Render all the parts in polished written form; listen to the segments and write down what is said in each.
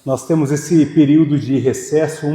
Nós temos esse período de recesso,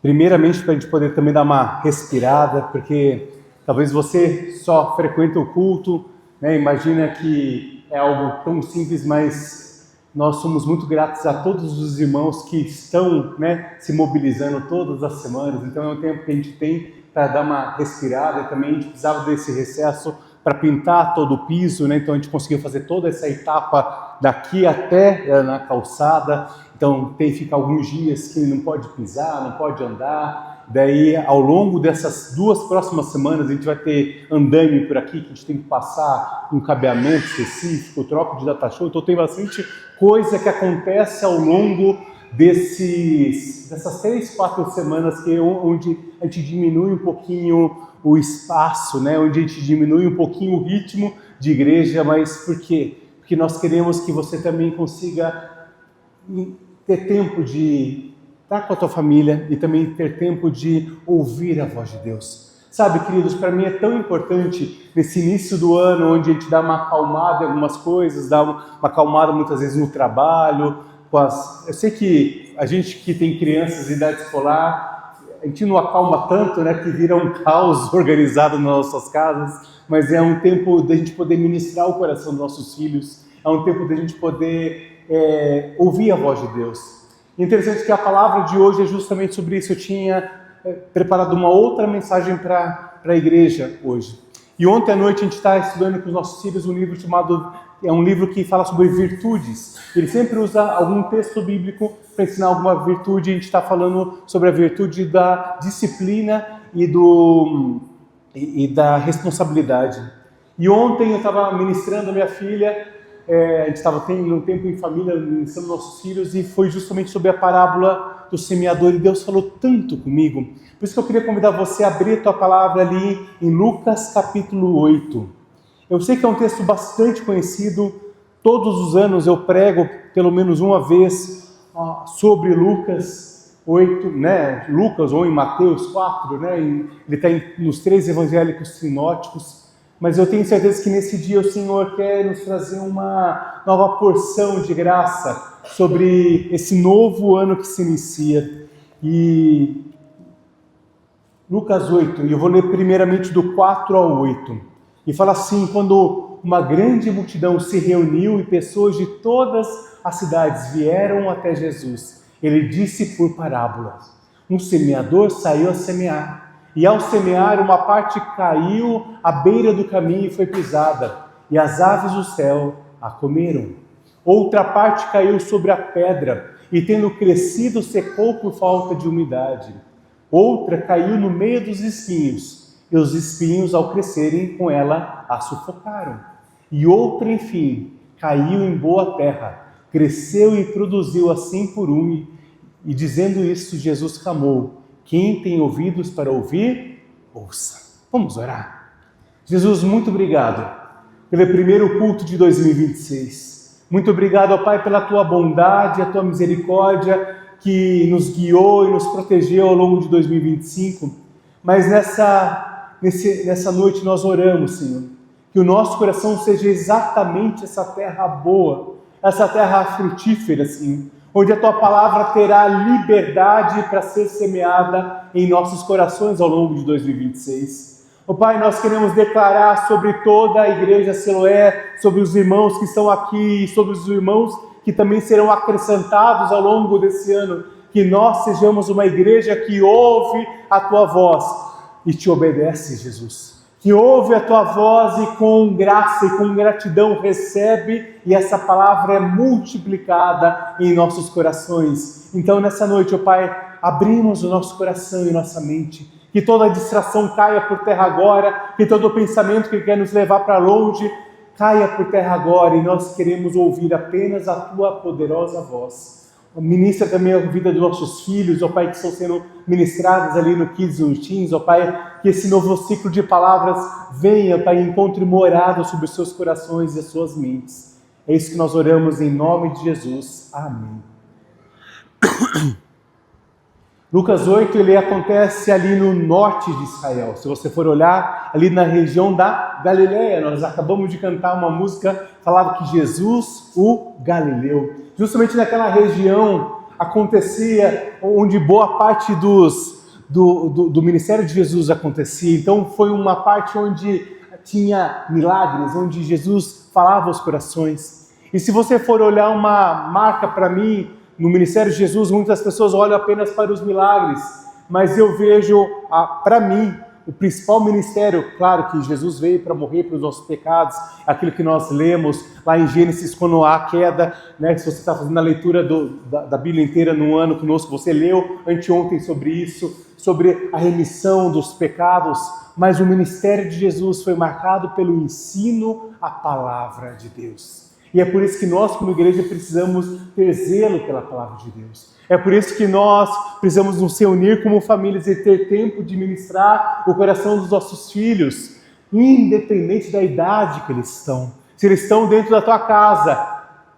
primeiramente para a gente poder também dar uma respirada, porque talvez você só frequenta o culto, né? Imagina que é algo tão simples, mas nós somos muito gratos a todos os irmãos que estão, né, se mobilizando todas as semanas. Então é um tempo que a gente tem para dar uma respirada, e também a gente precisava desse recesso para pintar todo o piso, né? Então a gente conseguiu fazer toda essa etapa daqui até na calçada. Então fica alguns dias que não pode pisar, não pode andar. Daí ao longo dessas 2 próximas semanas a gente vai ter andaime por aqui, que a gente tem que passar um cabeamento específico, troca de data show. Então tem bastante coisa que acontece ao longo dessas 3, 4 semanas onde a gente diminui um pouquinho o espaço, né? Onde a gente diminui um pouquinho o ritmo de igreja. Mas por quê? Porque nós queremos que você também consiga ter tempo de estar com a tua família e também ter tempo de ouvir a voz de Deus. Sabe, queridos, para mim é tão importante nesse início do ano, onde a gente dá uma acalmada em algumas coisas, dá uma acalmada muitas vezes no trabalho. Eu sei que a gente que tem crianças de idade escolar, a gente não acalma tanto, né, que vira um caos organizado nas nossas casas, mas é um tempo da gente poder ministrar o coração dos nossos filhos, é um tempo da gente poder ouvir a voz de Deus. E interessante que a palavra de hoje é justamente sobre isso. Eu tinha preparado uma outra mensagem para a igreja hoje. E ontem à noite a gente está estudando com os nossos filhos um livro é um livro que fala sobre virtudes. Ele sempre usa algum texto bíblico para ensinar alguma virtude. A gente está falando sobre a virtude da disciplina e da responsabilidade. E ontem eu estava ministrando a minha filha, a gente estava tendo um tempo em família, ministrando nossos filhos, e foi justamente sobre a parábola do semeador, e Deus falou tanto comigo. Por isso que eu queria convidar você a abrir a tua palavra ali em Lucas capítulo 8. Eu sei que é um texto bastante conhecido, todos os anos eu prego pelo menos uma vez sobre Lucas 8, né? Lucas ou em Mateus 4, né? Ele está nos 3 evangélicos sinóticos, mas eu tenho certeza que nesse dia o Senhor quer nos trazer uma nova porção de graça sobre esse novo ano que se inicia. E Lucas 8, e eu vou ler primeiramente do 4 ao 8. E fala assim: quando uma grande multidão se reuniu e pessoas de todas as cidades vieram até Jesus, ele disse por parábolas: um semeador saiu a semear. E ao semear, uma parte caiu à beira do caminho e foi pisada, e as aves do céu a comeram. Outra parte caiu sobre a pedra, e tendo crescido, secou por falta de umidade. Outra caiu no meio dos espinhos, e os espinhos, ao crescerem com ela, a sufocaram. E outra, enfim, caiu em boa terra, cresceu e produziu assim por e dizendo isso, Jesus clamou: quem tem ouvidos para ouvir, ouça. Vamos orar. Jesus, muito obrigado pelo primeiro culto de 2026. Muito obrigado, ó Pai, pela tua bondade, a tua misericórdia que nos guiou e nos protegeu ao longo de 2025. Mas nessa noite nós oramos, Senhor, que o nosso coração seja exatamente essa terra boa, essa terra frutífera, Senhor, onde a tua palavra terá liberdade para ser semeada em nossos corações ao longo de 2026. Ó Pai, nós queremos declarar sobre toda a igreja Siloé, sobre os irmãos que estão aqui e sobre os irmãos que também serão acrescentados ao longo desse ano, que nós sejamos uma igreja que ouve a tua voz e te obedece, Jesus. que ouve a tua voz e com graça e com gratidão recebe, e essa palavra é multiplicada em nossos corações. Então nessa noite, ó Pai, abrimos o nosso coração e nossa mente, que toda distração caia por terra agora, que todo pensamento que quer nos levar para longe caia por terra agora, e nós queremos ouvir apenas a tua poderosa voz. Ministra também a vida dos nossos filhos, ó Pai, que estão sendo ministrados ali no Kids e Teens, ó Pai, que esse novo ciclo de palavras venha, Pai, e encontre morada sobre os seus corações e as suas mentes. É isso que nós oramos em nome de Jesus. Amém. Lucas 8, ele acontece ali no norte de Israel. Se você for olhar, ali na região da Galileia, nós acabamos de cantar uma música, falava que Jesus, o Galileu. Justamente naquela região acontecia, onde boa parte do ministério de Jesus acontecia. Então foi uma parte onde tinha milagres, onde Jesus falava aos corações. E se você for olhar uma marca para mim, no ministério de Jesus, muitas pessoas olham apenas para os milagres, mas eu vejo, para mim, o principal ministério, claro que Jesus veio para morrer pelos nossos pecados, aquilo que nós lemos lá em Gênesis, quando há a queda, né, se você está fazendo a leitura da Bíblia inteira no ano conosco, você leu anteontem sobre isso, sobre a remissão dos pecados, mas o ministério de Jesus foi marcado pelo ensino à palavra de Deus. E é por isso que nós, como igreja, precisamos ter zelo pela palavra de Deus. É por isso que nós precisamos nos reunir como famílias e ter tempo de ministrar o coração dos nossos filhos, independente da idade que eles estão. Se eles estão dentro da tua casa,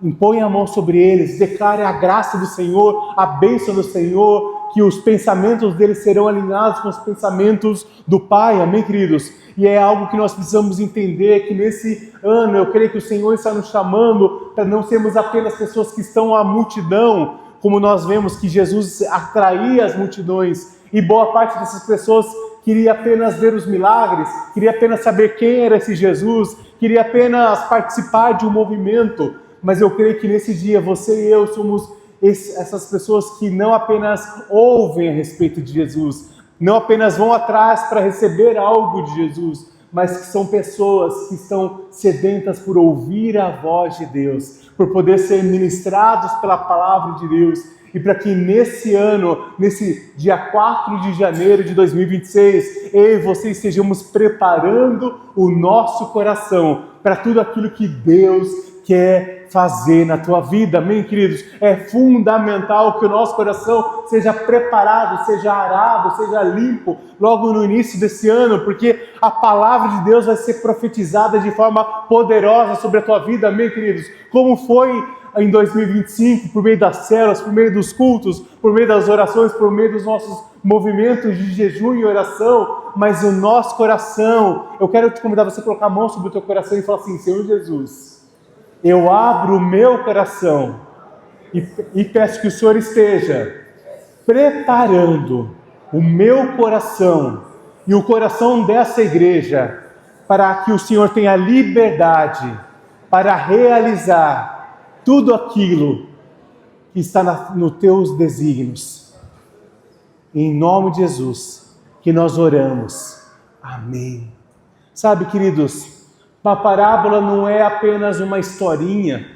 impõe a mão sobre eles, declare a graça do Senhor, a bênção do Senhor, que os pensamentos deles serão alinhados com os pensamentos do Pai. Amém, queridos? E é algo que nós precisamos entender, que nesse ano eu creio que o Senhor está nos chamando para não sermos apenas pessoas que estão à multidão, como nós vemos que Jesus atraía as multidões, e boa parte dessas pessoas queria apenas ver os milagres, queria apenas saber quem era esse Jesus, queria apenas participar de um movimento. Mas eu creio que nesse dia você e eu somos essas pessoas que não apenas ouvem a respeito de Jesus, não apenas vão atrás para receber algo de Jesus, mas que são pessoas que estão sedentas por ouvir a voz de Deus, por poder ser ministrados pela palavra de Deus, e para que nesse ano, nesse dia 4 de janeiro de 2026, eu e você estejamos preparando o nosso coração para tudo aquilo que Deus quer fazer na tua vida. Amém, queridos? É fundamental que o nosso coração seja preparado, seja arado, seja limpo logo no início desse ano, porque a palavra de Deus vai ser profetizada de forma poderosa sobre a tua vida. Amém, queridos? Como foi em 2025, por meio das células, por meio dos cultos, por meio das orações, por meio dos nossos movimentos de jejum e oração, mas o nosso coração, eu quero te convidar a você colocar a mão sobre o teu coração e falar assim: Senhor Jesus, eu abro o meu coração e peço que o Senhor esteja preparando o meu coração e o coração dessa igreja para que o Senhor tenha liberdade para realizar tudo aquilo que está nos teus desígnios. Em nome de Jesus que nós oramos. Amém. Sabe, queridos, uma parábola não é apenas uma historinha,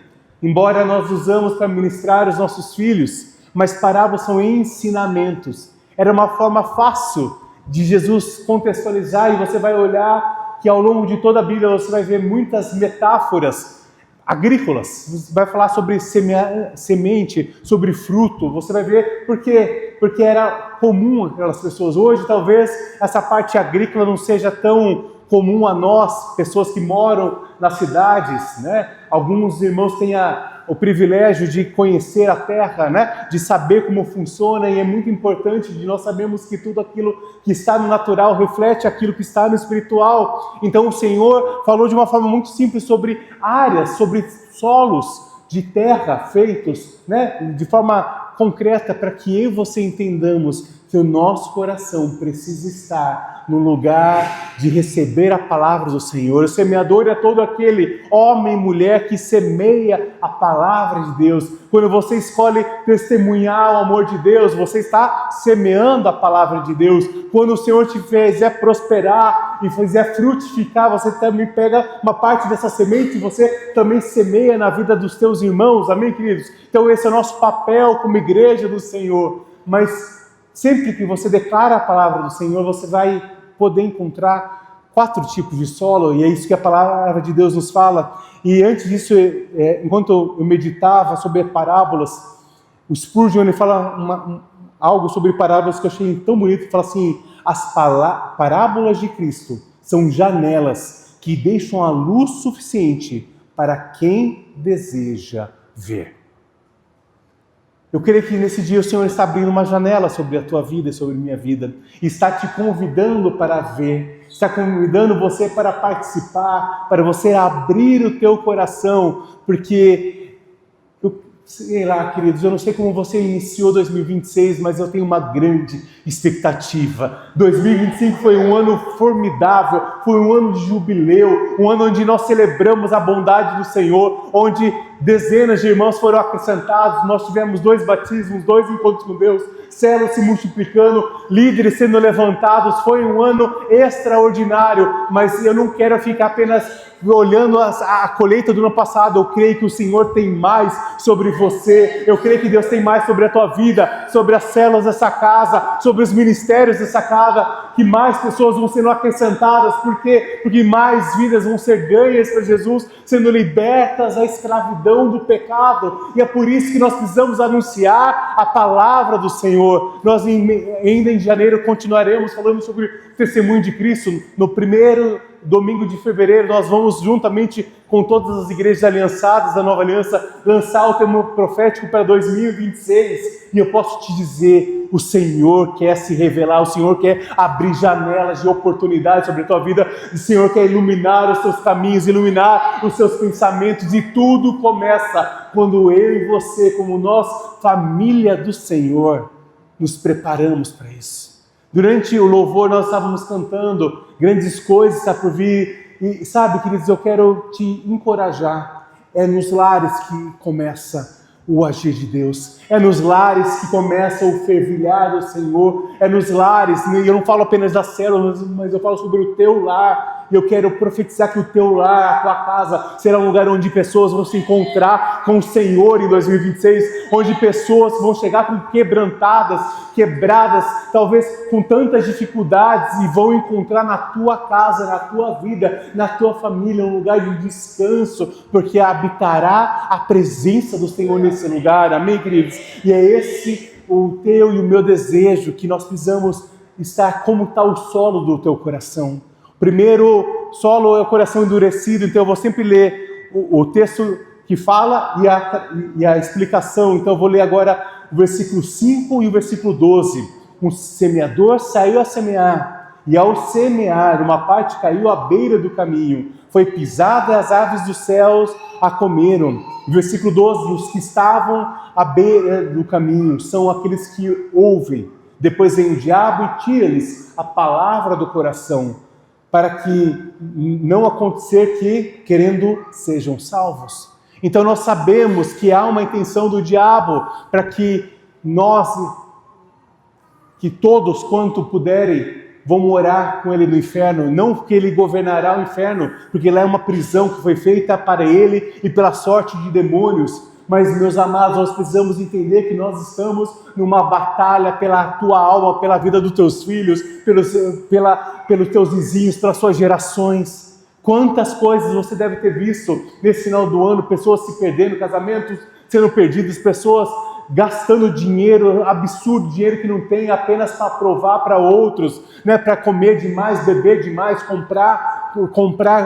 embora nós usamos para ministrar os nossos filhos, mas parábolas são ensinamentos. Era uma forma fácil de Jesus contextualizar, e você vai olhar que ao longo de toda a Bíblia você vai ver muitas metáforas agrícolas. Você vai falar sobre semente, sobre fruto. Você vai ver por quê? Porque era comum aquelas pessoas. Hoje talvez essa parte agrícola não seja tão comum a nós, pessoas que moram nas cidades, né? Alguns irmãos têm o privilégio de conhecer a terra, né? De saber como funciona, e é muito importante de nós sabermos que tudo aquilo que está no natural reflete aquilo que está no espiritual. Então o Senhor falou de uma forma muito simples sobre áreas, sobre solos de terra feitos, né? De forma concreta, para que eu e você entendamos que o nosso coração precisa estar no lugar de receber a palavra do Senhor. O semeador é todo aquele homem e mulher que semeia a palavra de Deus. Quando você escolhe testemunhar o amor de Deus, você está semeando a palavra de Deus. Quando o Senhor te fizer prosperar e fizer frutificar, você também pega uma parte dessa semente e você também semeia na vida dos teus irmãos. Amém, queridos? Então esse é o nosso papel como igreja do Senhor. Mas sempre que você declara a palavra do Senhor, você vai poder encontrar 4 tipos de solo, e é isso que a palavra de Deus nos fala. E antes disso, enquanto eu meditava sobre parábolas, o Spurgeon ele fala algo sobre parábolas que eu achei tão bonito. Ele fala assim: as parábolas de Cristo são janelas que deixam a luz suficiente para quem deseja ver. Eu creio que nesse dia o Senhor está abrindo uma janela sobre a tua vida e sobre a minha vida. Está te convidando para ver. Está convidando você para participar, para você abrir o teu coração. Porque, sei lá, queridos, eu não sei como você iniciou 2026, mas eu tenho uma grande expectativa. 2025 foi um ano formidável, foi um ano de jubileu, um ano onde nós celebramos a bondade do Senhor, onde dezenas de irmãos foram acrescentados, nós tivemos 2 batismos, 2 encontros com Deus, células se multiplicando, líderes sendo levantados. Foi um ano extraordinário, mas eu não quero ficar apenas olhando a colheita do ano passado. Eu creio que o Senhor tem mais sobre você, eu creio que Deus tem mais sobre a tua vida, sobre as células dessa casa, sobre os ministérios dessa casa, que mais pessoas vão sendo acrescentadas. Por quê? Porque mais vidas vão ser ganhas para Jesus, sendo libertas da escravidão do pecado. E é por isso que nós precisamos anunciar a palavra do Senhor. Nós ainda em janeiro continuaremos falando sobre o testemunho de Cristo. No primeiro domingo de fevereiro nós vamos, juntamente com todas as igrejas aliançadas da Nova Aliança, lançar o tema profético para 2026. E eu posso te dizer, o Senhor quer se revelar, o Senhor quer abrir janelas de oportunidade sobre a tua vida, o Senhor quer iluminar os teus caminhos, iluminar os seus pensamentos. E tudo começa quando eu e você, como nós, família do Senhor, nos preparamos para isso. Durante o louvor nós estávamos cantando grandes coisas está por vir. E sabe, queridos, eu quero te encorajar. É nos lares que começa o agir de Deus. É nos lares que começa o fervilhar do Senhor. É nos lares, e eu não falo apenas das células, mas eu falo sobre o teu lar. E eu quero profetizar que o teu lar, a tua casa, será um lugar onde pessoas vão se encontrar com o Senhor em 2026, onde pessoas vão chegar com quebradas, talvez com tantas dificuldades, e vão encontrar na tua casa, na tua vida, na tua família, um lugar de descanso, porque habitará a presença do Senhor nesse lugar. Amém, queridos? E é esse o teu e o meu desejo, que nós precisamos estar como está o solo do teu coração. Primeiro solo é o coração endurecido, então eu vou sempre ler o texto que fala e a explicação. Então eu vou ler agora o versículo 5 e o versículo 12. Um semeador saiu a semear, e ao semear, uma parte caiu à beira do caminho, foi pisada e as aves dos céus a comeram. Versículo 12, os que estavam à beira do caminho são aqueles que ouvem. Depois vem o diabo e tira-lhes a palavra do coração, para que não acontecer que, querendo, sejam salvos. Então nós sabemos que há uma intenção do diabo para que todos quanto puderem vão morar com ele no inferno. Não que ele governará o inferno, porque lá é uma prisão que foi feita para ele e pela sorte de demônios. Mas, meus amados, nós precisamos entender que nós estamos numa batalha pela tua alma, pela vida dos teus filhos, pelos teus vizinhos, pelas suas gerações. Quantas coisas você deve ter visto nesse final do ano, pessoas se perdendo, casamentos sendo perdidos, pessoas gastando dinheiro absurdo, dinheiro que não tem, apenas para provar para outros, né? Para comer demais, beber demais, comprar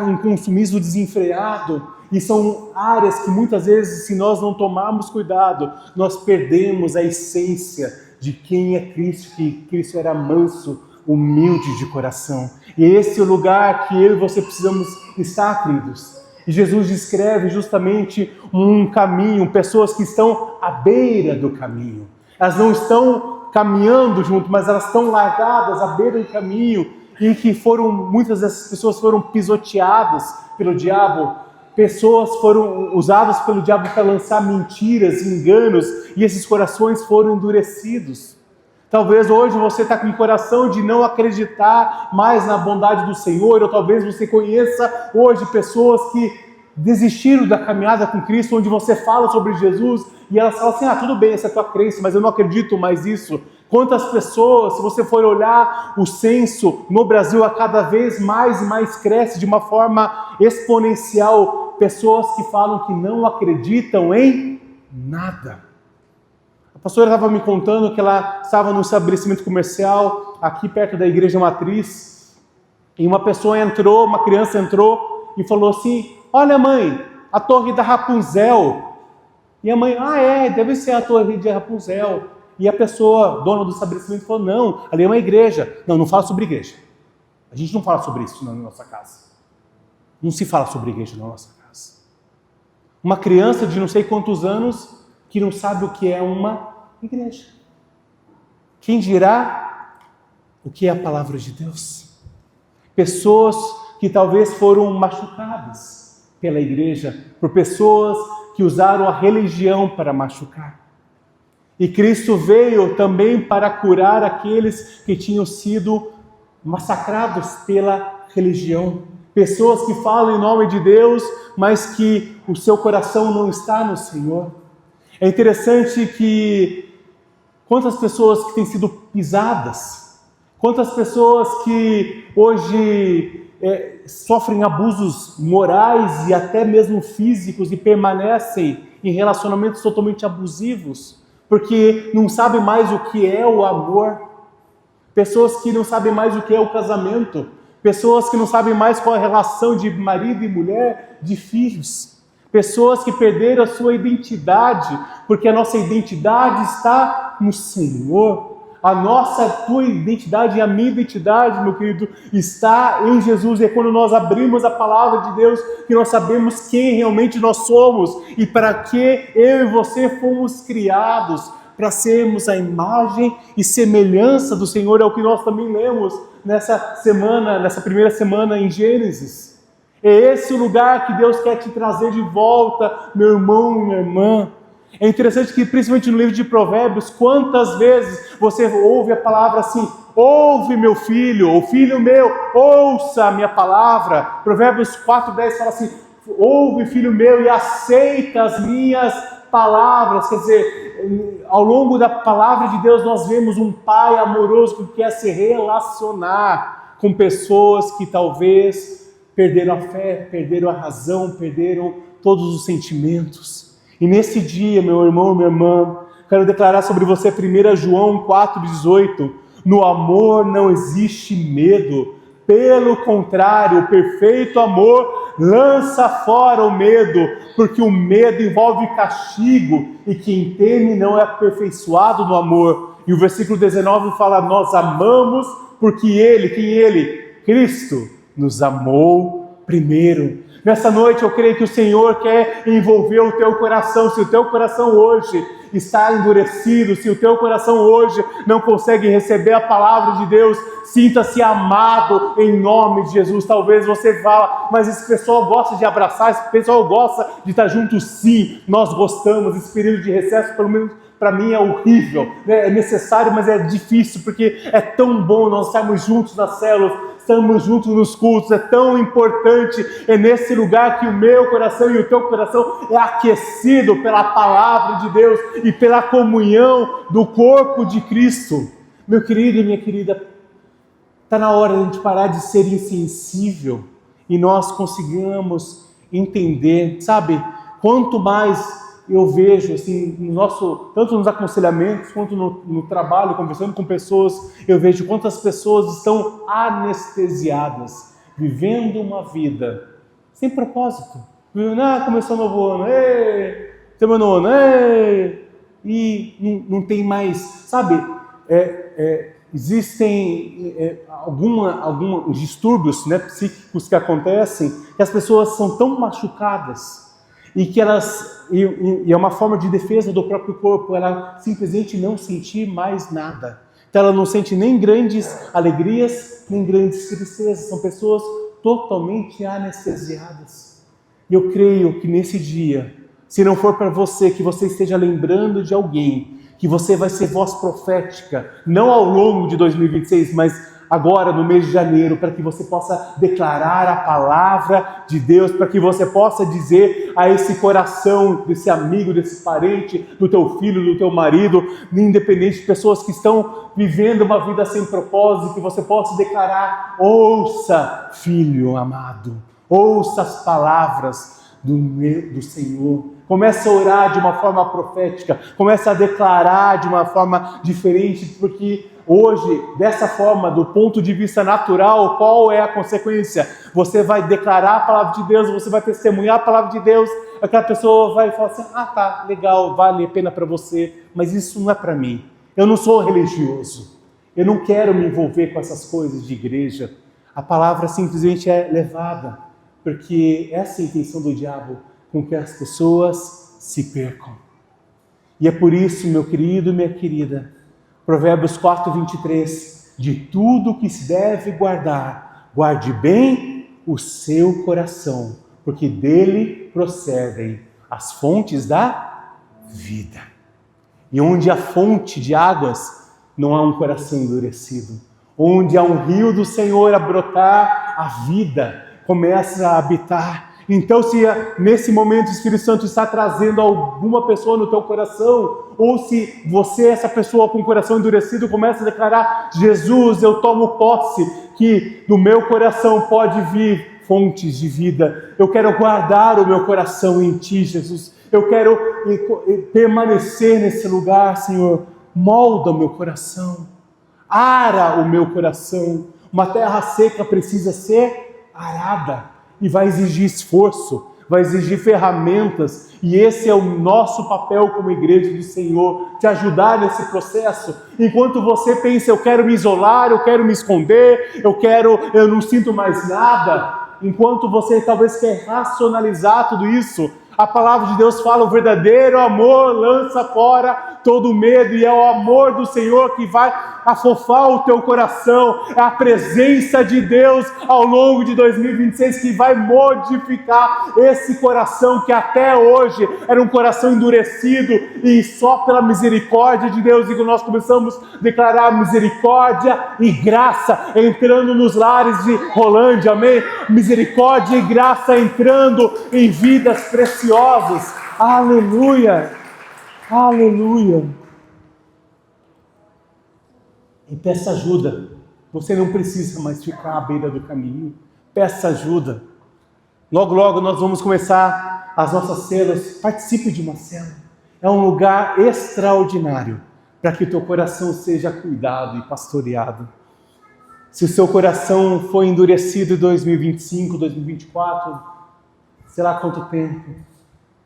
um consumismo desenfreado. E são áreas que muitas vezes, se nós não tomarmos cuidado, nós perdemos a essência de quem é Cristo, que Cristo era manso, humilde de coração. E esse é o lugar que eu e você precisamos estar, queridos. E Jesus descreve justamente um caminho, pessoas que estão à beira do caminho. Elas não estão caminhando junto, mas elas estão largadas à beira do caminho, e que muitas dessas pessoas foram pisoteadas pelo diabo. Pessoas foram usadas pelo diabo para lançar mentiras, enganos, e esses corações foram endurecidos. Talvez hoje você está com o coração de não acreditar mais na bondade do Senhor, ou talvez você conheça hoje pessoas que desistiram da caminhada com Cristo, onde você fala sobre Jesus, e elas falam assim, tudo bem, essa é a tua crença, mas eu não acredito mais nisso. Quantas pessoas, se você for olhar o censo no Brasil, a cada vez mais e mais cresce de uma forma exponencial, pessoas que falam que não acreditam em nada. A pastora estava me contando que ela estava num estabelecimento comercial, aqui perto da igreja matriz, e uma criança entrou e falou assim, olha mãe, a torre da Rapunzel. E a mãe, deve ser a torre de Rapunzel. E a pessoa, dona do estabelecimento, falou, não, ali é uma igreja. Não fala sobre igreja. A gente não fala sobre isso na nossa casa. Não se fala sobre igreja na nossa casa. Uma criança de não sei quantos anos que não sabe o que é uma igreja. Quem dirá o que é a palavra de Deus? Pessoas que talvez foram machucadas pela igreja, por pessoas que usaram a religião para machucar. E Cristo veio também para curar aqueles que tinham sido massacrados pela religião. Pessoas que falam em nome de Deus, mas que o seu coração não está no Senhor. É interessante que quantas pessoas que têm sido pisadas, quantas pessoas que hoje sofrem abusos morais e até mesmo físicos e permanecem em relacionamentos totalmente abusivos, porque não sabem mais o que é o amor. Pessoas que não sabem mais o que é o casamento. Pessoas que não sabem mais qual é a relação de marido e mulher, de filhos. Pessoas que perderam a sua identidade, porque a nossa identidade está no Senhor. A tua identidade e a minha identidade, meu querido, está em Jesus. E é quando nós abrimos a palavra de Deus que nós sabemos quem realmente nós somos e para que eu e você fomos criados, para sermos a imagem e semelhança do Senhor. É o que nós também lemos nessa primeira semana em Gênesis. É esse o lugar que Deus quer te trazer de volta, meu irmão e minha irmã. É interessante que, principalmente no livro de Provérbios, quantas vezes você ouve a palavra assim, ouve meu filho, ou filho meu, ouça a minha palavra. Provérbios 4:10 fala assim, ouve filho meu e aceita as minhas palavras. Quer dizer, ao longo da palavra de Deus nós vemos um pai amoroso que quer se relacionar com pessoas que talvez perderam a fé, perderam a razão, perderam todos os sentimentos. E nesse dia, meu irmão, minha irmã, quero declarar sobre você 1 João 4,18. No amor não existe medo. Pelo contrário, o perfeito amor lança fora o medo, porque o medo envolve castigo, e quem teme não é aperfeiçoado no amor. E o versículo 19 fala, nós amamos porque quem ele? Cristo nos amou primeiro. Nessa noite eu creio que o Senhor quer envolver o teu coração. Se o teu coração hoje está endurecido, se o teu coração hoje não consegue receber a palavra de Deus, sinta-se amado em nome de Jesus. Talvez você fala, mas esse pessoal gosta de abraçar, esse pessoal gosta de estar junto. Sim, nós gostamos. Esse período de recesso, pelo menos para mim, é horrível, é necessário, mas é difícil, porque é tão bom nós estarmos juntos nas células, estamos juntos nos cultos. É tão importante, é nesse lugar que o meu coração e o teu coração é aquecido pela palavra de Deus e pela comunhão do corpo de Cristo. Meu querido e minha querida, está na hora de a gente parar de ser insensível e nós consigamos entender, sabe? Quanto mais eu vejo, assim, tanto nos aconselhamentos quanto no trabalho, conversando com pessoas, eu vejo quantas pessoas estão anestesiadas, vivendo uma vida sem propósito. Começou o novo ano, terminou o ano, e não tem mais, sabe? Existem alguns distúrbios, né, psíquicos que acontecem, que as pessoas são tão machucadas. e é uma forma de defesa do próprio corpo, ela simplesmente não sentir mais nada. Então ela não sente nem grandes alegrias, nem grandes tristezas. São pessoas totalmente anestesiadas. E eu creio que nesse dia, se não for para você, que você esteja lembrando de alguém, que você vai ser voz profética, não ao longo de 2026, mas agora no mês de janeiro, para que você possa declarar a palavra de Deus, para que você possa dizer a esse coração, desse amigo, desse parente, do teu filho, do teu marido, independente de pessoas que estão vivendo uma vida sem propósito, que você possa declarar: ouça, filho amado, ouça as palavras do Senhor. Comece a orar de uma forma profética, comece a declarar de uma forma diferente, porque hoje, dessa forma, do ponto de vista natural, qual é a consequência? Você vai declarar a palavra de Deus, você vai testemunhar a palavra de Deus, aquela pessoa vai falar assim: ah, tá, legal, vale a pena para você, mas isso não é para mim. Eu não sou religioso, eu não quero me envolver com essas coisas de igreja. A palavra simplesmente é levada, porque essa é a intenção do diabo, com que as pessoas se percam. E é por isso, meu querido e minha querida, Provérbios 4:23, de tudo que se deve guardar, guarde bem o seu coração, porque dele procedem as fontes da vida. E onde há fonte de águas, não há um coração endurecido. Onde há um rio do Senhor a brotar, a vida começa a habitar. Então, se nesse momento o Espírito Santo está trazendo alguma pessoa no teu coração, ou se você, essa pessoa com o coração endurecido, começa a declarar: Jesus, eu tomo posse que do meu coração pode vir fontes de vida. Eu quero guardar o meu coração em Ti, Jesus. Eu quero permanecer nesse lugar, Senhor. Molda o meu coração, ara o meu coração. Uma terra seca precisa ser arada. E vai exigir esforço, vai exigir ferramentas, e esse é o nosso papel como igreja do Senhor, te ajudar nesse processo. Enquanto você pensa: eu quero me isolar, eu quero me esconder, eu não sinto mais nada, enquanto você talvez quer racionalizar tudo isso, a palavra de Deus fala: o verdadeiro amor lança fora todo medo, e é o amor do Senhor que vai afofar o teu coração. É a presença de Deus ao longo de 2026 que vai modificar esse coração que até hoje era um coração endurecido, e só pela misericórdia de Deus, e que nós começamos a declarar misericórdia e graça entrando nos lares de Rolândia, amém? Misericórdia e graça entrando em vidas preciosas, aleluia! Aleluia! E peça ajuda. Você não precisa mais ficar à beira do caminho. Peça ajuda. Logo, logo nós vamos começar as nossas celas. Participe de uma cela. É um lugar extraordinário para que o teu coração seja cuidado e pastoreado. Se o seu coração foi endurecido em 2025, 2024, sei lá quanto tempo,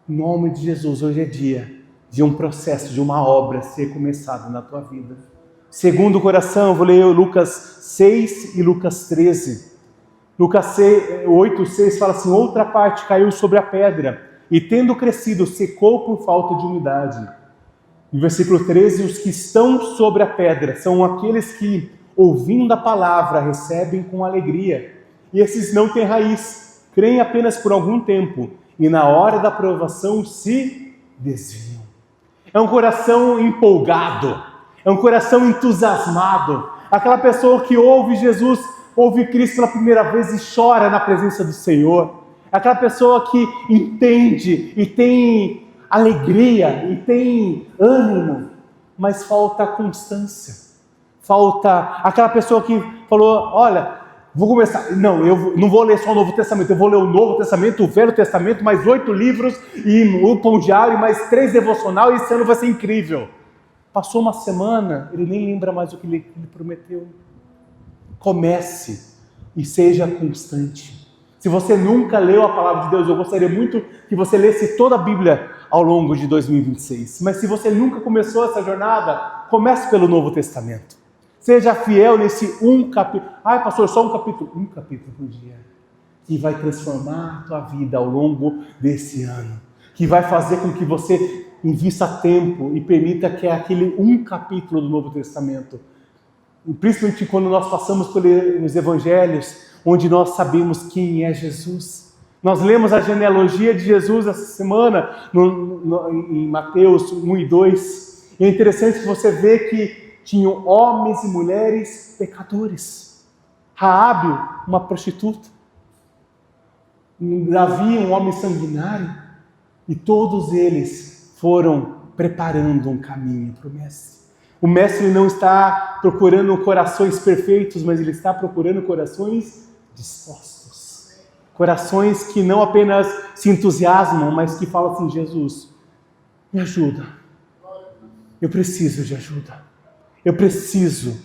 em nome de Jesus, hoje é dia de um processo, de uma obra ser começada na tua vida. Segundo o coração, eu vou ler Lucas 6 e Lucas 13. Lucas 8:6 fala assim: outra parte caiu sobre a pedra, e tendo crescido, secou por falta de umidade. No versículo 13, os que estão sobre a pedra são aqueles que, ouvindo a palavra, recebem com alegria. E esses não têm raiz, creem apenas por algum tempo, e na hora da provação se desviam. É um coração empolgado, é um coração entusiasmado. Aquela pessoa que ouve Jesus, ouve Cristo pela primeira vez e chora na presença do Senhor. Aquela pessoa que entende e tem alegria e tem ânimo, mas falta constância. Falta aquela pessoa que falou: olha, vou começar, eu não vou ler só o Novo Testamento, eu vou ler o Novo Testamento, o Velho Testamento, mais 8 livros, e o pão diário, e mais 3 devocional, e esse ano vai ser incrível. Passou uma semana, ele nem lembra mais o que ele prometeu. Comece e seja constante. Se você nunca leu a palavra de Deus, eu gostaria muito que você lesse toda a Bíblia ao longo de 2026. Mas se você nunca começou essa jornada, comece pelo Novo Testamento. Seja fiel nesse um capítulo. Ai, pastor, só um capítulo por dia. Que vai transformar a tua vida ao longo desse ano. que vai fazer com que você invista tempo e permita que aquele um capítulo do Novo Testamento, e principalmente quando nós passamos pelos evangelhos, onde nós sabemos quem é Jesus. Nós lemos a genealogia de Jesus essa semana em Mateus 1 e 2. E é interessante que você vê que tinham homens e mulheres pecadores. Raabe, uma prostituta. Davi, um homem sanguinário. E todos eles foram preparando um caminho para o Mestre. O Mestre não está procurando corações perfeitos, mas ele está procurando corações dispostos. Corações que não apenas se entusiasmam, mas que falam assim: Jesus, me ajuda. Eu preciso de ajuda. Eu preciso.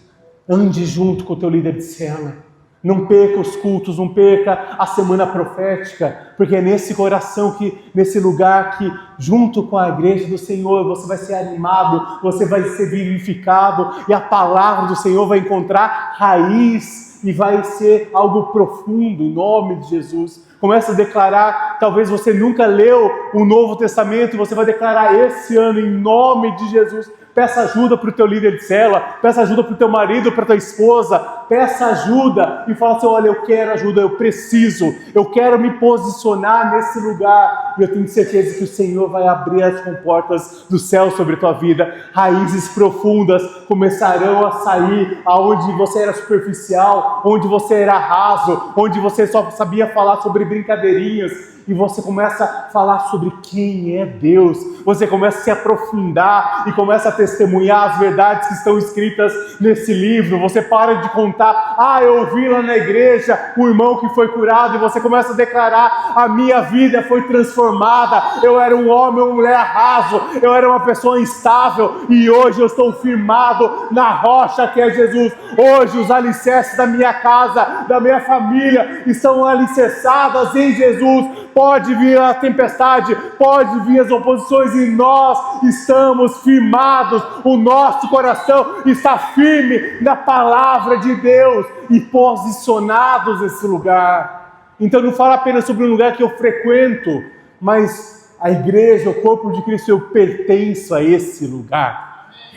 Ande junto com o teu líder de célula. Não perca os cultos, não perca a semana profética, porque é nesse coração, nesse lugar que, junto com a igreja do Senhor, você vai ser animado, você vai ser vivificado, e a palavra do Senhor vai encontrar raiz e vai ser algo profundo, em nome de Jesus. Começa a declarar, talvez você nunca leu o Novo Testamento, você vai declarar esse ano, em nome de Jesus. Peça ajuda para o teu líder de célula, peça ajuda para o teu marido, para a tua esposa, peça ajuda e fala assim: olha, eu quero ajuda, eu preciso, eu quero me posicionar nesse lugar, e eu tenho certeza que o Senhor vai abrir as comportas do céu sobre a tua vida. Raízes profundas começarão a sair aonde você era superficial, onde você era raso, onde você só sabia falar sobre brincadeirinhas, e você começa a falar sobre quem é Deus, você começa a se aprofundar e começa a testemunhar as verdades que estão escritas nesse livro. Você para de contar: eu ouvi lá na igreja um irmão que foi curado, e você começa a declarar: a minha vida foi transformada, eu era um homem ou mulher raso, eu era uma pessoa instável, e hoje eu estou firmado na rocha que é Jesus. Hoje os alicerces da minha casa, da minha família, estão alicerçadas em Jesus. Pode vir a tempestade, pode vir as oposições, e nós estamos firmados, o nosso coração está firme na palavra de Deus e posicionados nesse lugar. Então não fala apenas sobre um lugar que eu frequento, mas a igreja, o corpo de Cristo, eu pertenço a esse lugar.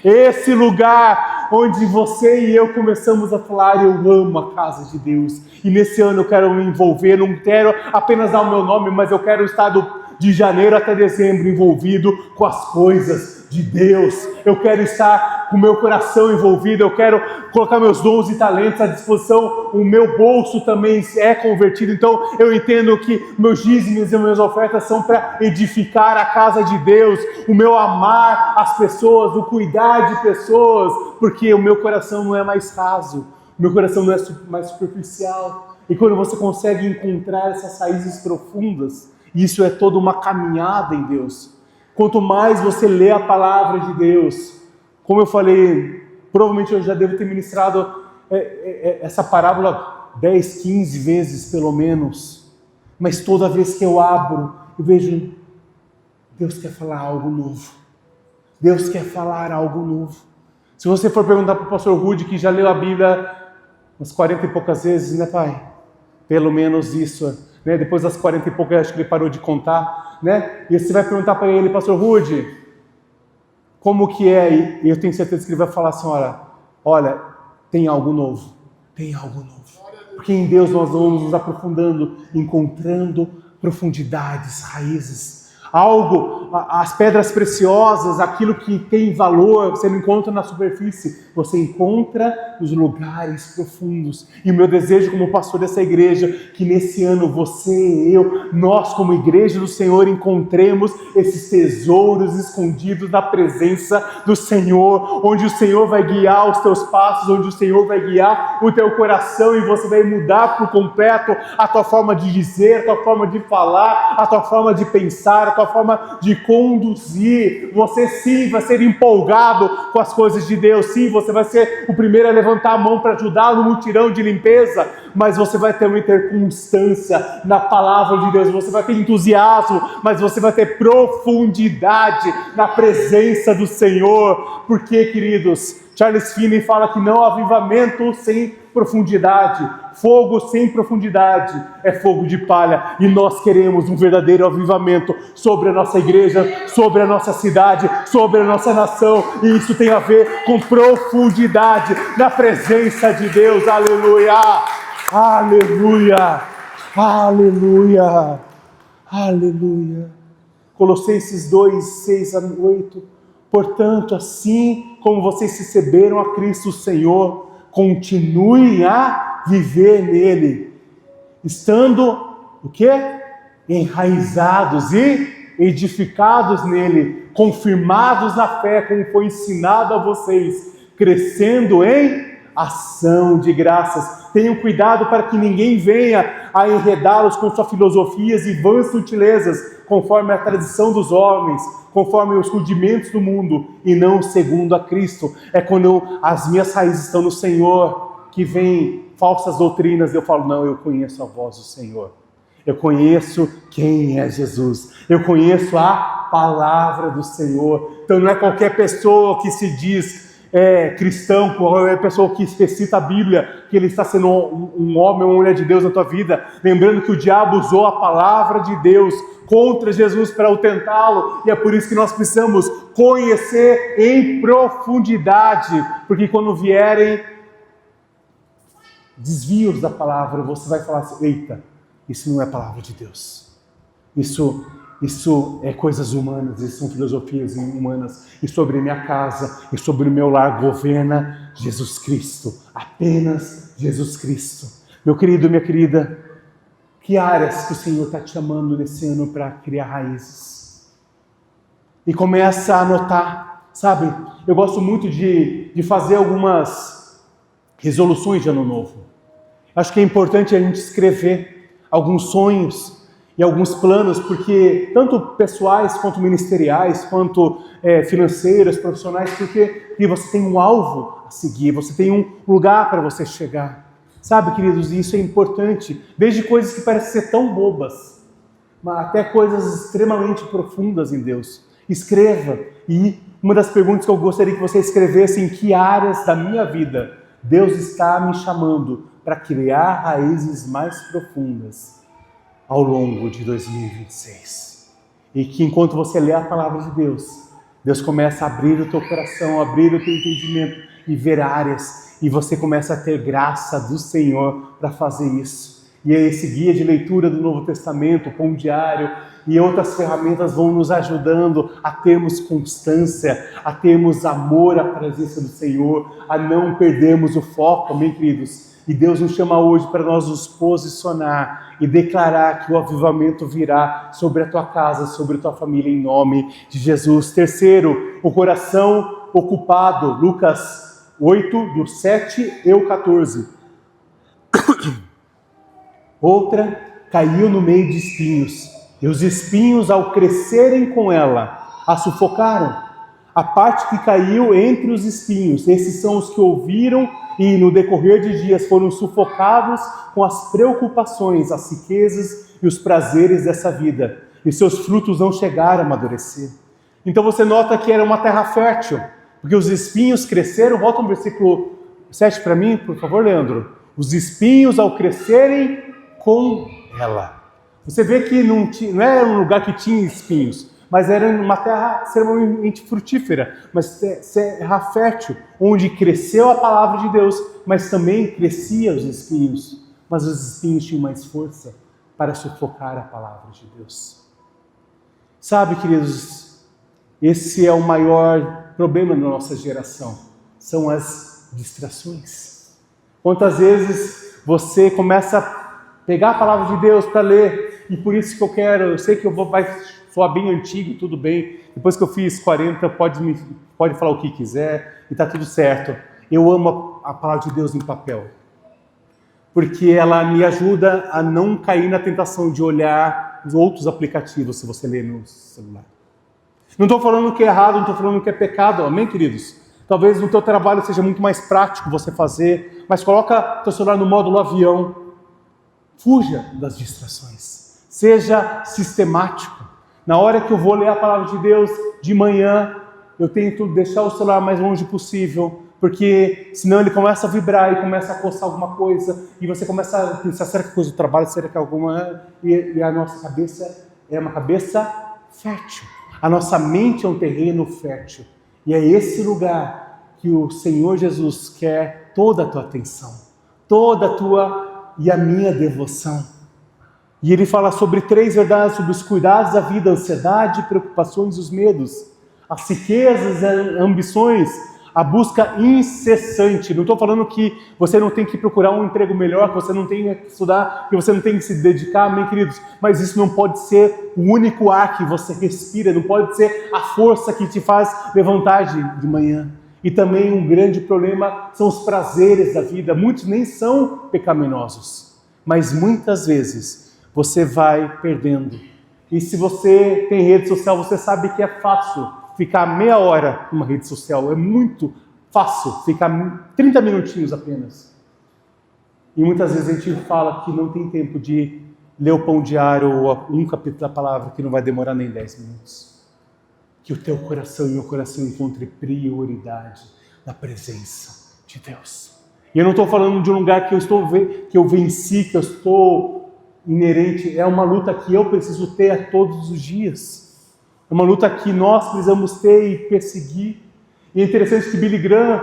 Esse lugar onde você e eu começamos a falar: eu amo a casa de Deus, e nesse ano eu quero me envolver, não quero apenas dar o meu nome, mas eu quero estar de janeiro até dezembro envolvido com as coisas de Deus. Eu quero estar com o meu coração envolvido, eu quero colocar meus dons e talentos à disposição. O meu bolso também é convertido, então eu entendo que meus dízimos e minhas ofertas são para edificar a casa de Deus. O meu amar as pessoas, o cuidar de pessoas, porque o meu coração não é mais raso, o meu coração não é mais superficial. E quando você consegue encontrar essas raízes profundas, isso é toda uma caminhada em Deus. Quanto mais você lê a palavra de Deus, como eu falei, provavelmente eu já devo ter ministrado essa parábola 10, 15 vezes pelo menos, mas toda vez que eu abro, eu vejo: Deus quer falar algo novo. Deus quer falar algo novo. Se você for perguntar para o pastor Rudy, que já leu a Bíblia umas 40 e poucas vezes, né, pai? Pelo menos isso, né? Depois das 40 e poucas, acho que ele parou de contar, né? E você vai perguntar para ele: pastor Rudy, como que é? E eu tenho certeza que ele vai falar assim: olha, tem algo novo, tem algo novo. Porque em Deus nós vamos nos aprofundando, encontrando profundidades, raízes. Algo, as pedras preciosas, aquilo que tem valor, você não encontra na superfície, você encontra nos lugares profundos. E o meu desejo como pastor dessa igreja, que nesse ano você e eu, nós como igreja do Senhor, encontremos esses tesouros escondidos na presença do Senhor, onde o Senhor vai guiar os teus passos, onde o Senhor vai guiar o teu coração, e você vai mudar por completo a tua forma de dizer, a tua forma de falar, a tua forma de pensar, a tua forma de conduzir. Você sim vai ser empolgado com as coisas de Deus, sim, você vai ser o primeiro a levantar a mão para ajudar no mutirão de limpeza, mas você vai também ter constância na palavra de Deus, você vai ter entusiasmo, mas você vai ter profundidade na presença do Senhor. Porque, queridos, Charles Finney fala que não há avivamento sem profundidade. Fogo sem profundidade é fogo de palha. E nós queremos um verdadeiro avivamento sobre a nossa igreja, sobre a nossa cidade, sobre a nossa nação. E isso tem a ver com profundidade na presença de Deus. Aleluia! Aleluia! Aleluia! Aleluia! Colossenses 2, 6 a 8. Portanto, assim como vocês receberam a Cristo o Senhor, continuem a viver nele, estando o quê? Enraizados e edificados nele, confirmados na fé, como foi ensinado a vocês, crescendo em ação de graças. Tenham cuidado para que ninguém venha a enredá-los com suas filosofias e vãs sutilezas, conforme a tradição dos homens, conforme os rudimentos do mundo, e não segundo a Cristo. É quando as minhas raízes estão no Senhor, que vem falsas doutrinas, eu falo, não, eu conheço a voz do Senhor. Eu conheço quem é Jesus. Eu conheço a palavra do Senhor. Então não é qualquer pessoa que se diz cristão, qualquer pessoa que recita a Bíblia, que ele está sendo um homem ou uma mulher de Deus na tua vida. Lembrando que o diabo usou a palavra de Deus contra Jesus para o tentá-lo. E é por isso que nós precisamos conhecer em profundidade. Porque quando vierem desvios da palavra, você vai falar assim, eita, isso não é palavra de Deus. Isso é coisas humanas, isso são filosofias humanas. E sobre minha casa, e sobre o meu lar, governa Jesus Cristo. Apenas Jesus Cristo. Meu querido, minha querida, que áreas que o Senhor está te chamando nesse ano para criar raízes? E começa a anotar, sabe? Eu gosto muito de fazer algumas resoluções de ano novo. Acho que é importante a gente escrever alguns sonhos e alguns planos, porque tanto pessoais quanto ministeriais, quanto financeiros, profissionais, porque você tem um alvo a seguir, você tem um lugar para você chegar. Sabe, queridos, isso é importante, desde coisas que parecem ser tão bobas, mas até coisas extremamente profundas em Deus. Escreva, e uma das perguntas que eu gostaria que você escrevesse: em que áreas da minha vida Deus está me chamando para criar raízes mais profundas ao longo de 2026. E que enquanto você lê a palavra de Deus, Deus começa a abrir o teu coração, abrir o teu entendimento e ver áreas, e você começa a ter graça do Senhor para fazer isso. E esse guia de leitura do Novo Testamento, o Pão Diário e outras ferramentas vão nos ajudando a termos constância, a termos amor à presença do Senhor, a não perdermos o foco, amém, queridos? E Deus nos chama hoje para nós nos posicionar e declarar que o avivamento virá sobre a tua casa, sobre a tua família, em nome de Jesus. Terceiro, o coração ocupado. Lucas 8, do 7 e o 14. Outra caiu no meio de espinhos, e os espinhos, ao crescerem com ela, a sufocaram. A parte que caiu entre os espinhos, esses são os que ouviram e no decorrer de dias foram sufocados com as preocupações, as riquezas e os prazeres dessa vida, e seus frutos não chegaram a amadurecer. Então você nota que era uma terra fértil, porque os espinhos cresceram. Volta no versículo 7 para mim, por favor, Leandro. Os espinhos, ao crescerem com ela. Você vê que não era um lugar que tinha espinhos, mas era uma terra extremamente frutífera, mas terra fértil, onde cresceu a palavra de Deus, mas também cresciam os espinhos. Mas os espinhos tinham mais força para sufocar a palavra de Deus. Sabe, queridos, esse é o maior problema da nossa geração, são as distrações. Quantas vezes você começa a pegar a palavra de Deus para ler, e por isso que eu sei que vai soar bem antigo, tudo bem, depois que eu fiz 40, pode falar o que quiser, e está tudo certo. Eu amo a palavra de Deus em papel, porque ela me ajuda a não cair na tentação de olhar os outros aplicativos, se você ler no celular. Não estou falando que é errado, não estou falando que é pecado, amém, queridos? Talvez no teu trabalho seja muito mais prático você fazer, mas coloca teu celular no módulo avião. Fuja das distrações. Seja sistemático. Na hora que eu vou ler a palavra de Deus de manhã, eu tento deixar o celular mais longe possível, Porque senão ele começa a vibrar e começa a coçar alguma coisa, e você começa a pensar, será que é coisa do trabalho, será que é alguma... E a nossa cabeça é uma cabeça fértil. A nossa mente é um terreno fértil. E é esse lugar que o Senhor Jesus quer toda a tua atenção, toda a tua e a minha devoção. E ele fala sobre 3 verdades, sobre os cuidados da vida, a ansiedade, preocupações e os medos, as riquezas, as ambições, a busca incessante. Não estou falando que você não tem que procurar um emprego melhor, que você não tem que estudar, que você não tem que se dedicar, amém, queridos? Mas isso não pode ser o único ar que você respira, não pode ser a força que te faz levantar de manhã. E também um grande problema são os prazeres da vida. Muitos nem são pecaminosos, mas muitas vezes você vai perdendo. E se você tem rede social, você sabe que é fácil ficar meia hora numa rede social. É muito fácil ficar 30 minutinhos apenas. E muitas vezes a gente fala que não tem tempo de ler o pão diário ou um capítulo da palavra, que não vai demorar nem 10 minutos. Que o teu coração e o meu coração encontrem prioridade na presença de Deus. E eu não estou falando de um lugar que eu venci, que eu estou inerente. É uma luta que eu preciso ter a todos os dias. É uma luta que nós precisamos ter e perseguir. E é interessante que Billy Graham,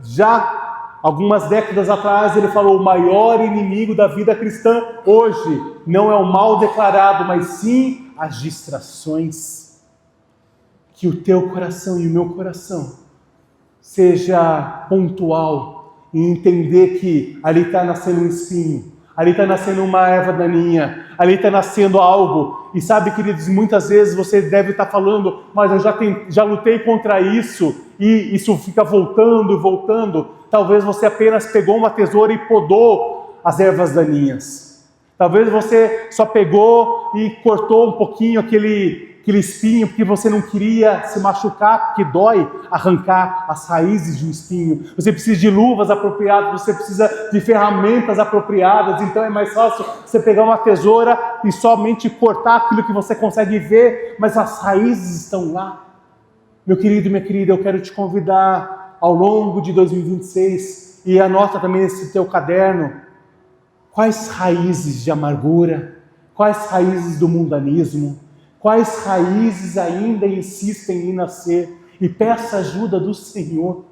já algumas décadas atrás, ele falou: o maior inimigo da vida cristã hoje não é o mal declarado, mas sim as distrações. Que o teu coração e o meu coração seja pontual em entender que ali está nascendo um espinho, ali está nascendo uma erva daninha, ali está nascendo algo. E sabe, queridos, muitas vezes você deve estar falando: mas eu já lutei contra isso, e isso fica voltando e voltando. Talvez você apenas pegou uma tesoura e podou as ervas daninhas. Talvez você só pegou e cortou um pouquinho aquele espinho, porque você não queria se machucar, porque dói arrancar as raízes de um espinho. Você precisa de luvas apropriadas, você precisa de ferramentas apropriadas. Então é mais fácil você pegar uma tesoura e somente cortar aquilo que você consegue ver, mas as raízes estão lá. Meu querido e minha querida, eu quero te convidar ao longo de 2026, e anota também nesse teu caderno, quais raízes de amargura, quais raízes do mundanismo, quais raízes ainda insistem em nascer, e peça ajuda do Senhor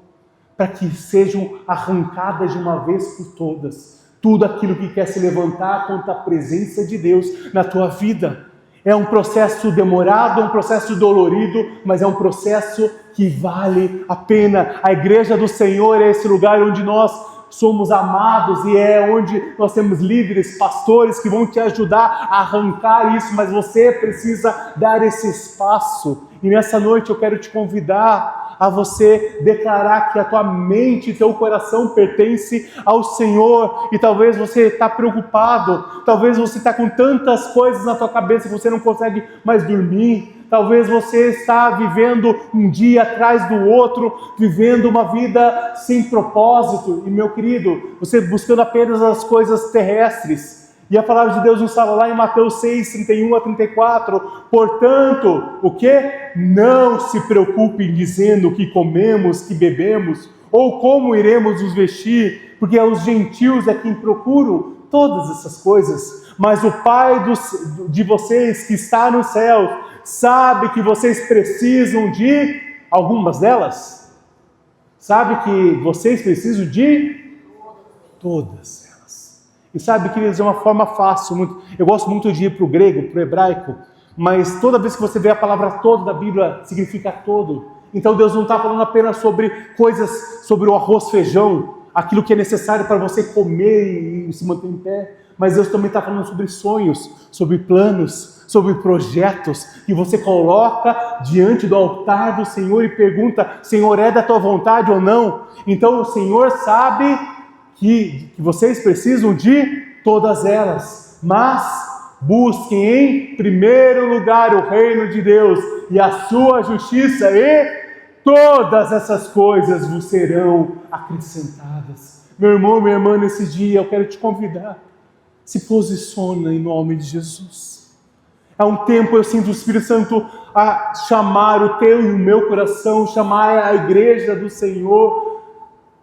para que sejam arrancadas de uma vez por todas tudo aquilo que quer se levantar contra a presença de Deus na tua vida. É um processo demorado, é um processo dolorido, mas é um processo que vale a pena. A igreja do Senhor é esse lugar onde nós somos amados, e é onde nós temos líderes, pastores que vão te ajudar a arrancar isso, mas você precisa dar esse espaço. E nessa noite eu quero te convidar a você declarar que a tua mente e teu coração pertence ao Senhor. E talvez você está preocupado, talvez você está com tantas coisas na tua cabeça que você não consegue mais dormir. Talvez você está vivendo um dia atrás do outro, vivendo uma vida sem propósito. E meu querido, você buscando apenas as coisas terrestres. E a palavra de Deus nos fala lá em Mateus 6, 31 a 34. Portanto, o que? Não se preocupem dizendo o que comemos, que bebemos, ou como iremos nos vestir, porque os gentios é quem procuram todas essas coisas. Mas o Pai de vocês que está nos céus sabe que vocês precisam de algumas delas. Sabe que vocês precisam de todas elas. E sabe, queridos, é uma forma fácil. Eu gosto muito de ir para o grego, para o hebraico, mas toda vez que você vê a palavra todo da Bíblia, significa todo. Então Deus não está falando apenas sobre coisas, sobre o arroz, feijão, aquilo que é necessário para você comer e se manter em pé, mas Deus também está falando sobre sonhos, sobre planos, sobre projetos que você coloca diante do altar do Senhor e pergunta: Senhor, é da tua vontade ou não? Então o Senhor sabe que vocês precisam de todas elas, mas busquem em primeiro lugar o reino de Deus e a sua justiça, e todas essas coisas vos serão acrescentadas. Meu irmão, minha irmã, nesse dia eu quero te convidar: se posiciona em nome de Jesus. É um tempo, eu sinto o Espírito Santo a chamar o teu e o meu coração, chamar a igreja do Senhor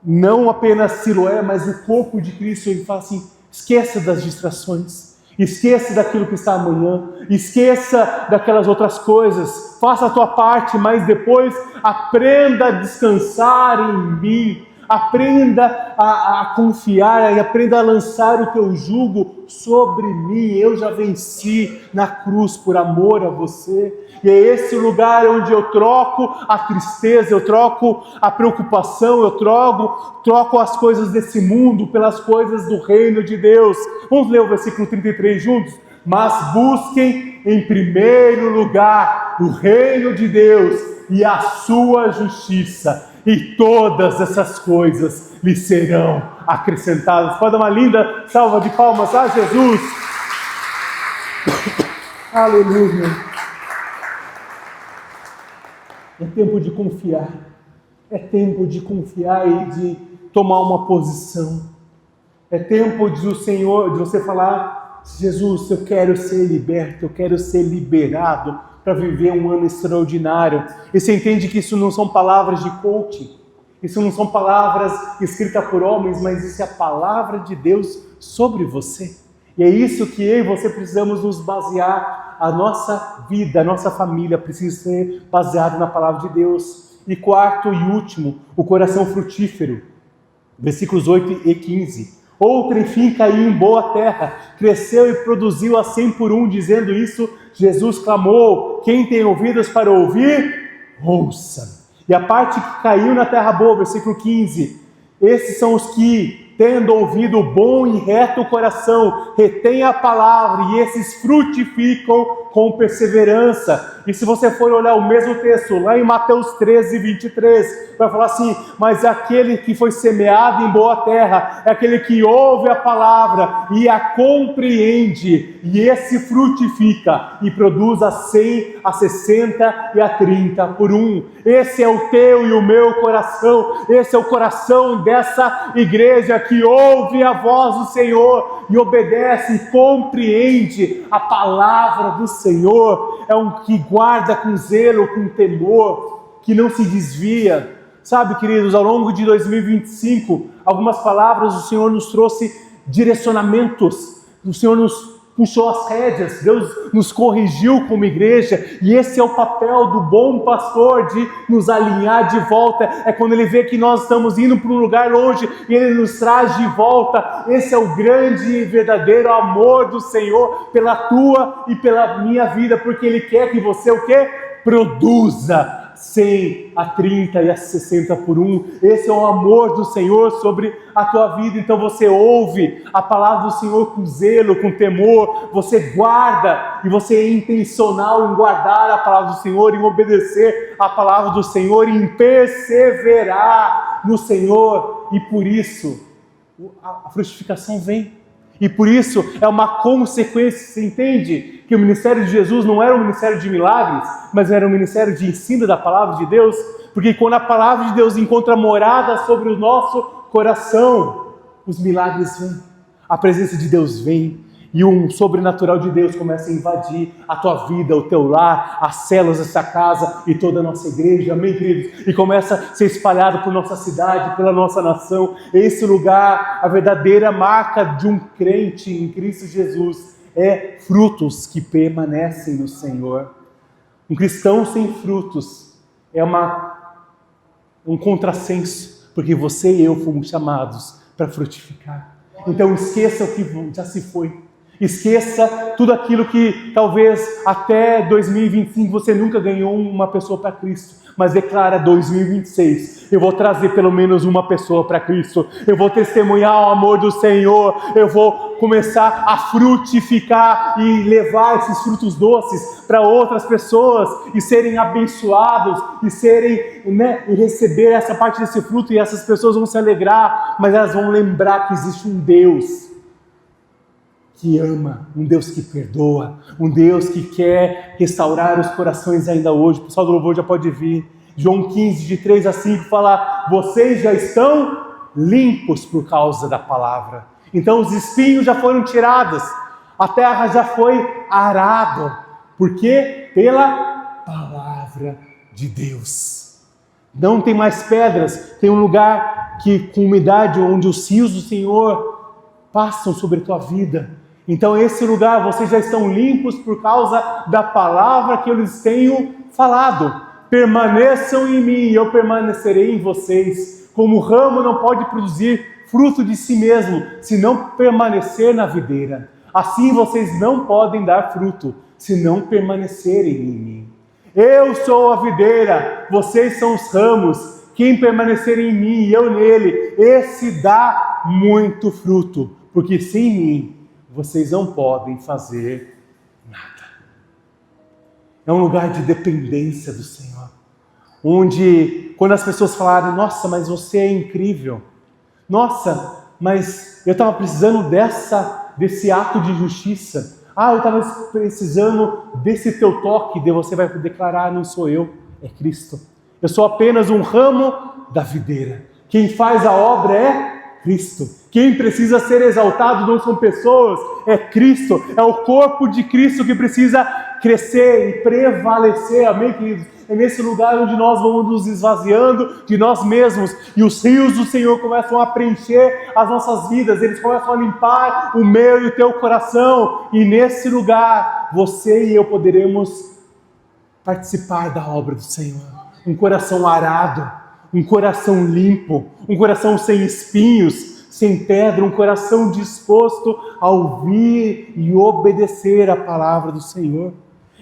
não apenas Siloé, mas o corpo de Cristo. Ele fala assim: esqueça das distrações, esqueça daquilo que está amanhã, esqueça daquelas outras coisas, faça a tua parte, mas depois aprenda a descansar em mim, aprenda a confiar e aprenda a lançar o teu jugo sobre mim. Eu já venci na cruz por amor a você. E é esse o lugar onde eu troco a tristeza, eu troco a preocupação, eu troco as coisas desse mundo pelas coisas do reino de Deus. Vamos ler o versículo 33 juntos? Mas busquem em primeiro lugar o reino de Deus e a sua justiça, e todas essas coisas lhe serão acrescentadas. Pode dar uma linda salva de palmas a Jesus. Aleluia. É tempo de confiar. É tempo de confiar e de tomar uma posição. É tempo de você falar: Jesus, eu quero ser liberto, eu quero ser liberado para viver um ano extraordinário. E você entende que isso não são palavras de coaching, isso não são palavras escritas por homens, mas isso é a palavra de Deus sobre você. E é isso que eu e você precisamos nos basear. A nossa vida, a nossa família precisa ser baseada na palavra de Deus. E quarto e último, o coração frutífero. Versículos 8 e 15. Outra, enfim, caiu em boa terra, cresceu e produziu a 100 por um. Dizendo isso, Jesus clamou: quem tem ouvidos para ouvir, ouça. E a parte que caiu na terra boa, versículo 15. Esses são os que, tendo ouvido o bom e reto coração, retém a palavra, e esses frutificam com perseverança. E se você for olhar o mesmo texto, lá em Mateus 13, 23, vai falar assim: mas aquele que foi semeado em boa terra, é aquele que ouve a palavra e a compreende, e esse frutifica e produz a 100, a 60 e a 30 por um. Esse é o teu e o meu coração, esse é o coração dessa igreja que ouve a voz do Senhor e obedece e compreende a palavra do Senhor. É um que guarda com zelo, com temor, que não se desvia. Sabe, queridos, ao longo de 2025, algumas palavras o Senhor nos trouxe direcionamentos, o Senhor nos puxou as rédeas, Deus nos corrigiu como igreja, e esse é o papel do bom pastor, de nos alinhar de volta. É quando Ele vê que nós estamos indo para um lugar longe, e Ele nos traz de volta. Esse é o grande e verdadeiro amor do Senhor pela tua e pela minha vida, porque Ele quer que você o quê? Produza 100, a 30 e a 60 por um. Esse é o amor do Senhor sobre a tua vida. Então você ouve a palavra do Senhor com zelo, com temor, você guarda, e você é intencional em guardar a palavra do Senhor, em obedecer a palavra do Senhor, em perseverar no Senhor, e por isso a frutificação vem. E por isso é uma consequência. Você entende que o ministério de Jesus não era um ministério de milagres, mas era um ministério de ensino da palavra de Deus? Porque quando a palavra de Deus encontra morada sobre o nosso coração, os milagres vêm, a presença de Deus vem, e um sobrenatural de Deus começa a invadir a tua vida, o teu lar, as células dessa casa e toda a nossa igreja, amém, queridos? E começa a ser espalhado por nossa cidade, pela nossa nação. Esse lugar, a verdadeira marca de um crente em Cristo Jesus, é frutos que permanecem no Senhor. Um cristão sem frutos é um contrassenso, porque você e eu fomos chamados para frutificar. Então esqueça o que já se foi. Esqueça tudo aquilo que talvez até 2025 você nunca ganhou uma pessoa para Cristo, mas declara: 2026, eu vou trazer pelo menos uma pessoa para Cristo, eu vou testemunhar o amor do Senhor, eu vou começar a frutificar e levar esses frutos doces para outras pessoas e serem abençoados e e receber essa parte desse fruto, e essas pessoas vão se alegrar, mas elas vão lembrar que existe um Deus que ama, um Deus que perdoa, um Deus que quer restaurar os corações ainda hoje. O pessoal do louvor já pode vir. João 15, de 3 a 5, fala: vocês já estão limpos por causa da palavra. Então os espinhos já foram tirados, a terra já foi arada. Por quê? Pela palavra de Deus. Não tem mais pedras, tem um lugar com umidade, onde os rios do Senhor passam sobre a tua vida. Então esse lugar vocês já estão limpos por causa da palavra que eu lhes tenho falado. Permaneçam em mim e eu permanecerei em vocês. Como o ramo não pode produzir fruto de si mesmo, se não permanecer na videira, assim vocês não podem dar fruto, se não permanecerem em mim. Eu sou a videira, vocês são os ramos. Quem permanecer em mim e eu nele, esse dá muito fruto, porque sem mim vocês não podem fazer nada. É um lugar de dependência do Senhor, onde quando as pessoas falarem, nossa, mas você é incrível, nossa, mas eu estava precisando desse ato de justiça, eu estava precisando desse teu toque, de você vai declarar, não sou eu, é Cristo. Eu sou apenas um ramo da videira. Quem faz a obra é Cristo. Quem precisa ser exaltado não são pessoas, é Cristo. É o corpo de Cristo que precisa crescer e prevalecer. Amém, queridos? É nesse lugar onde nós vamos nos esvaziando de nós mesmos e os rios do Senhor começam a preencher as nossas vidas. Eles começam a limpar o meu e o teu coração. E nesse lugar, você e eu poderemos participar da obra do Senhor. Um coração arado, um coração limpo, um coração sem espinhos, sem pedra, um coração disposto a ouvir e obedecer a palavra do Senhor.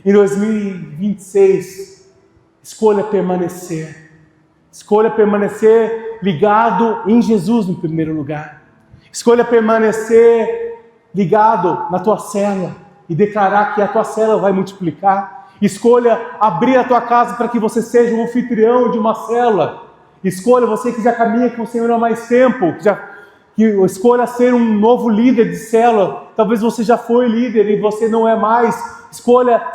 Em 2026, escolha permanecer ligado em Jesus no primeiro lugar. Escolha permanecer ligado na tua célula e declarar que a tua célula vai multiplicar. Escolha abrir a tua casa para que você seja um anfitrião de uma célula. Escolha, você que já caminha com o Senhor há mais tempo, que escolha ser um novo líder de célula. Talvez você já foi líder e você não é mais. Escolha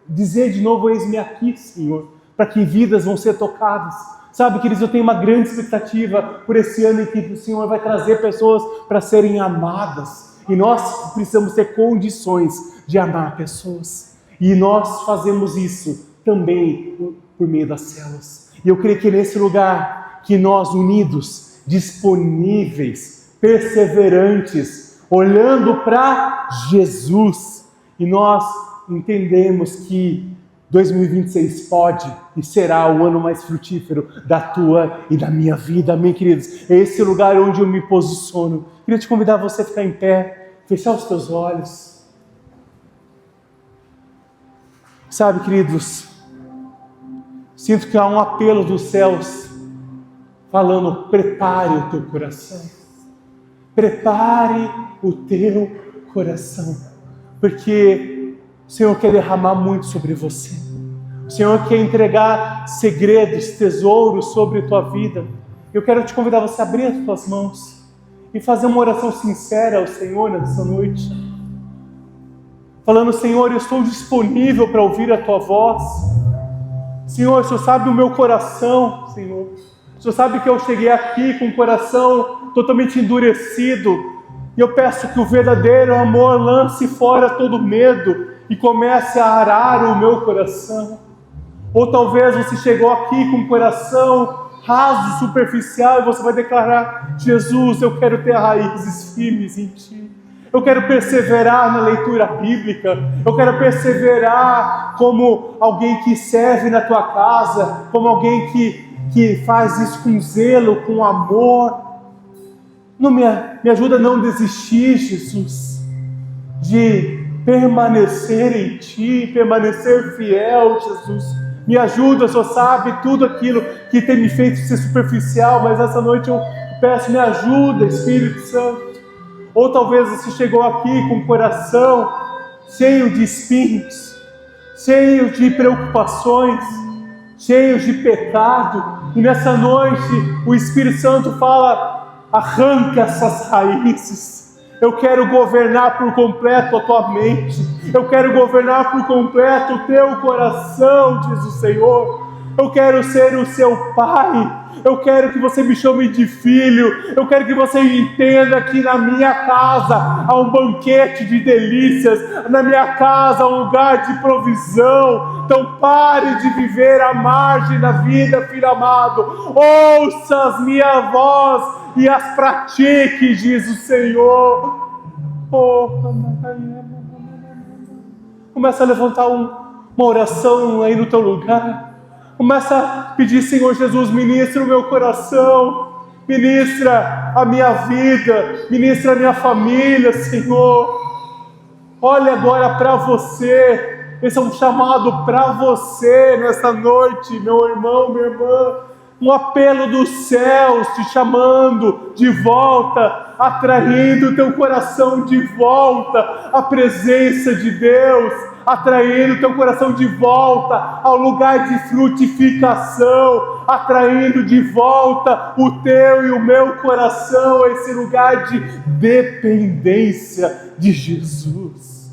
dizer de novo, eis-me aqui, Senhor, para que vidas vão ser tocadas. Sabe, queridos, eu tenho uma grande expectativa por esse ano em que o Senhor vai trazer pessoas para serem amadas. E nós precisamos ter condições de amar pessoas. E nós fazemos isso também por meio das células. E eu creio que nesse lugar, que nós unidos, disponíveis, perseverantes, olhando para Jesus, e nós entendemos que 2026 pode e será o ano mais frutífero da tua e da minha vida. Amém, queridos? É esse lugar onde eu me posiciono. Queria te convidar a você a ficar em pé, fechar os teus olhos. Sabe, queridos, sinto que há um apelo dos céus falando, prepare o teu coração. Prepare o teu coração. Porque o Senhor quer derramar muito sobre você. O Senhor quer entregar segredos, tesouros sobre a tua vida. Eu quero te convidar a você a abrir as tuas mãos e fazer uma oração sincera ao Senhor nessa noite. Falando, Senhor, eu estou disponível para ouvir a tua voz. Senhor, o Senhor sabe o meu coração, Senhor. O Senhor sabe que eu cheguei aqui com o coração totalmente endurecido. E eu peço que o verdadeiro amor lance fora todo medo e comece a arar o meu coração. Ou talvez você chegou aqui com o coração raso, superficial, e você vai declarar, Jesus, eu quero ter raízes firmes em Ti. Eu quero perseverar na leitura bíblica. Eu quero perseverar como alguém que serve na Tua casa, como alguém que faz isso com zelo, com amor. Não me ajuda a não desistir, Jesus, de permanecer em Ti, permanecer fiel, Jesus. Me ajuda, o Senhor sabe tudo aquilo que tem me feito ser superficial, mas essa noite eu peço, me ajuda, Espírito Santo. Ou talvez você chegou aqui com o coração cheio de espinhos, cheio de preocupações, cheio de pecado, e nessa noite o Espírito Santo fala, arranca essas raízes. Eu quero governar por completo a tua mente, eu quero governar por completo o teu coração, diz o Senhor. Eu quero ser o seu pai. Eu quero que você me chame de filho. Eu quero que você entenda que na minha casa há um banquete de delícias. Na minha casa há um lugar de provisão. Então pare de viver à margem da vida, filho amado. Ouça as minha voz e as pratique, diz o Senhor. Começa a levantar uma oração aí no teu lugar. Começa a pedir: Senhor Jesus, ministra o meu coração, ministra a minha vida, ministra a minha família, Senhor. Olha agora para você. Esse é um chamado para você nesta noite, meu irmão, minha irmã. Um apelo dos céus te chamando de volta, atraindo o teu coração de volta à presença de Deus, atraindo o teu coração de volta ao lugar de frutificação, atraindo de volta o teu e o meu coração a esse lugar de dependência de Jesus.